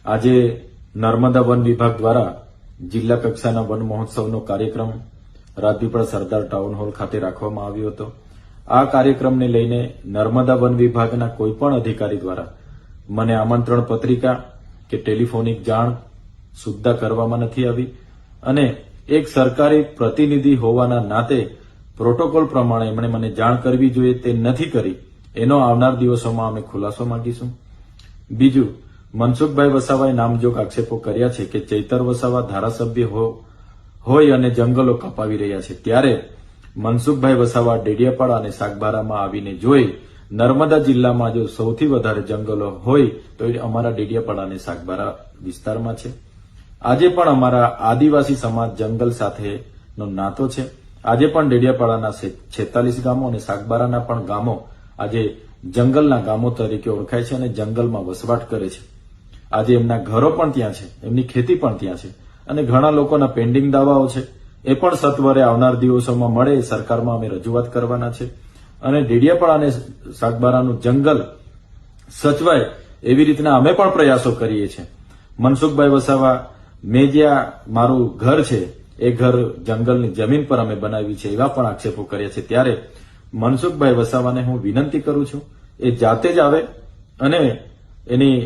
આજે નર્મદા વન વિભાગ દ્વારા જિલ્લા કક્ષાના વન મહોત્સવનો કાર્યક્રમ રાજપીપળા સરદાર ટાઉન હોલ ખાતે રાખવામાં આવ્યો હતો। આ કાર્યક્રમને લઈને નર્મદા વન વિભાગના કોઈપણ અધિકારી દ્વારા મને આમંત્રણ પત્રિકા કે ટેલિફોનિક જાણ સુદ્ધા કરવામાં નથી આવી અને એક સરકારી પ્રતિનિધિ હોવાના નાતે પ્રોટોકોલ પ્રમાણે એમણે મને જાણ કરવી જોઈએ તે નથી કરી। એનો આવનાર દિવસોમાં અમે ખુલાસો માંગીશું। બીજું, મનસુખભાઈ વસાવાએ નામજોગ આક્ષેપો કર્યા છે કે ચૈતર વસાવા ધારાસભ્ય હોય અને જંગલો કપાવી રહ્યા છે, ત્યારે મનસુખભાઈ વસાવા ડેડિયાપાડા અને સાગબારામાં આવીને જોઈ નર્મદા જિલ્લામાં જો સૌથી વધારે જંગલો હોય તો એ અમારા ડેડિયાપાડા અને સાગબારા વિસ્તારમાં છે। આજે પણ અમારા આદિવાસી સમાજ જંગલ સાથેનો નાતો છે। આજે પણ ડેડિયાપાડાના 46 ગામો અને સાગબારાના પણ ગામો આજે જંગલના ગામો તરીકે ઓળખાય છે અને જંગલમાં વસવાટ કરે છે। આજે એમના ઘરો પણ ત્યાં છે, એમની ખેતી પણ ત્યાં છે અને ઘણા લોકોના પેન્ડિંગ દાવાઓ છે, એ પણ સત્વરે આવનાર દિવસોમાં મળે એ સરકારમાં અમે રજૂઆત કરવાના છે અને ડેડિયાપાડા અને સાગબારાનું જંગલ સચવાય એવી રીતના અમે પણ પ્રયાસો કરીએ છીએ। મનસુખભાઈ વસાવા, મેં જ્યાં મારું ઘર છે એ ઘર જંગલની જમીન પર અમે બનાવી છે એવા પણ આક્ષેપો કર્યા છે, ત્યારે મનસુખભાઈ વસાવાને હું વિનંતી કરું છું એ જાતે જ આવે અને એની